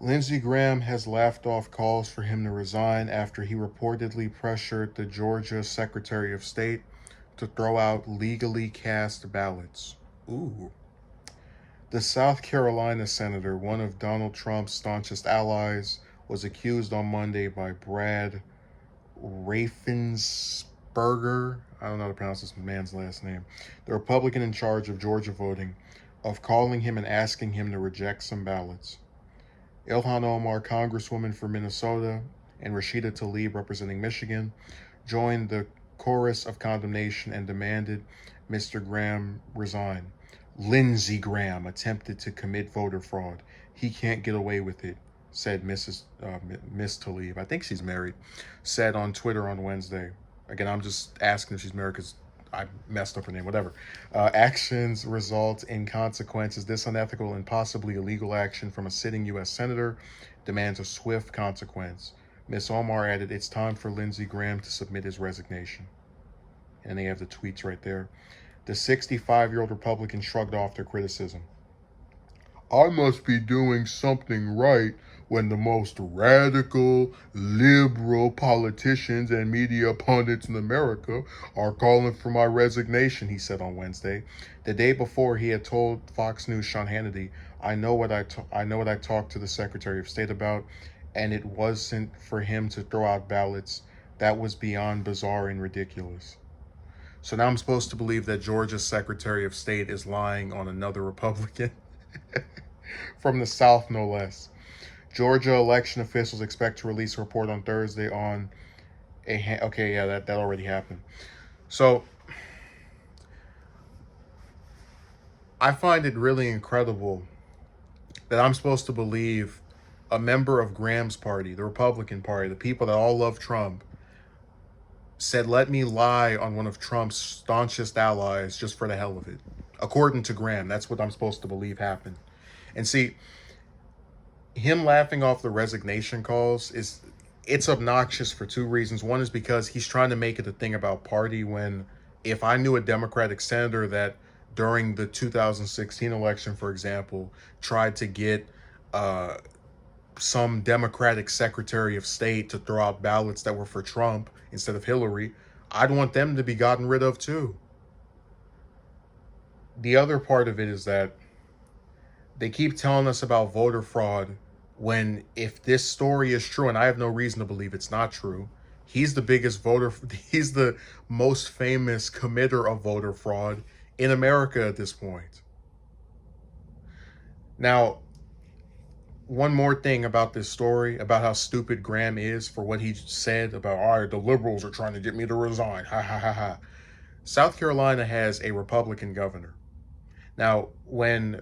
Lindsey Graham has laughed off calls for him to resign after he reportedly pressured the Georgia Secretary of State to throw out legally cast ballots. Ooh. The South Carolina senator, one of Donald Trump's staunchest allies, was accused on Monday by Brad Raffensperger, I don't know how to pronounce this man's last name, the Republican in charge of Georgia voting, of calling him and asking him to reject some ballots. Ilhan Omar, Congresswoman for Minnesota, and Rashida Tlaib, representing Michigan, joined the chorus of condemnation and demanded Mr. Graham resign. Lindsey Graham attempted to commit voter fraud. He can't get away with it, said Miss Tlaib. I think she's married, said on Twitter on Wednesday. Again, I'm just asking if she's married because I messed up her name, whatever. Actions result in consequences. This unethical and possibly illegal action from a sitting U.S. senator demands a swift consequence. Ms. Omar added, it's time for Lindsey Graham to submit his resignation. And they have the tweets right there. The 65-year-old Republican shrugged off their criticism. I must be doing something right when the most radical, liberal politicians and media pundits in America are calling for my resignation, he said on Wednesday. The day before, he had told Fox News' Sean Hannity, I know what I talked to the Secretary of State about, and it wasn't for him to throw out ballots. That was beyond bizarre and ridiculous. So now I'm supposed to believe that Georgia's Secretary of State is lying on another Republican? From the South, no less. Georgia election officials expect to release a report on Thursday on that already happened. So I find it really incredible that I'm supposed to believe a member of Graham's party, the Republican Party, the people that all love Trump, said, let me lie on one of Trump's staunchest allies just for the hell of it. According to Graham, that's what I'm supposed to believe happened. And see, him laughing off the resignation calls it's obnoxious for two reasons. One is because he's trying to make it a thing about party when if I knew a Democratic senator that during the 2016 election, for example, tried to get some Democratic Secretary of State to throw out ballots that were for Trump instead of Hillary, I'd want them to be gotten rid of too. The other part of it is that they keep telling us about voter fraud when if this story is true, and I have no reason to believe it's not true, he's the biggest voter, he's the most famous committer of voter fraud in America at this point. Now, one more thing about this story, about how stupid Graham is for what he said about, all right, the liberals are trying to get me to resign. Ha, ha, ha, ha. South Carolina has a Republican governor. Now, when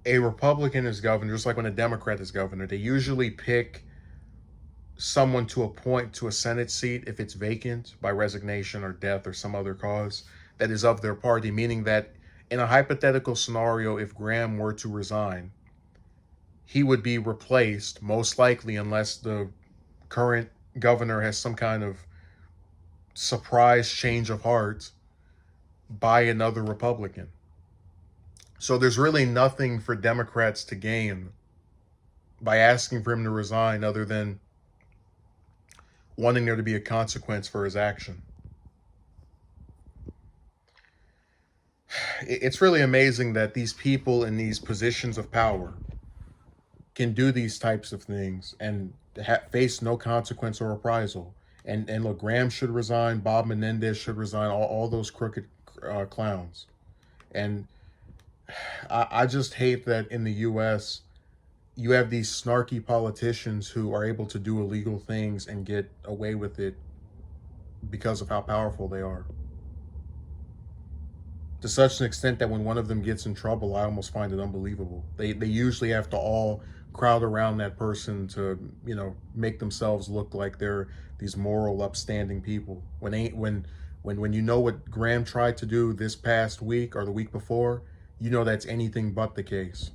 a Republican is governor, just like when a Democrat is governor, they usually pick someone to appoint to a Senate seat if it's vacant by resignation or death or some other cause that is of their party, meaning that in a hypothetical scenario, if Graham were to resign, he would be replaced, most likely, unless the current governor has some kind of surprise change of heart, by another Republican. So there's really nothing for Democrats to gain by asking for him to resign other than wanting there to be a consequence for his action. It's really amazing that these people in these positions of power can do these types of things and face no consequence or reprisal. And look, Graham should resign, Bob Menendez should resign, all those crooked clowns. And I just hate that in the U.S., you have these snarky politicians who are able to do illegal things and get away with it because of how powerful they are. To such an extent that when one of them gets in trouble, I almost find it unbelievable. They usually have to all crowd around that person to, make themselves look like they're these moral, upstanding people. When you know what Graham tried to do this past week or the week before, that's anything but the case.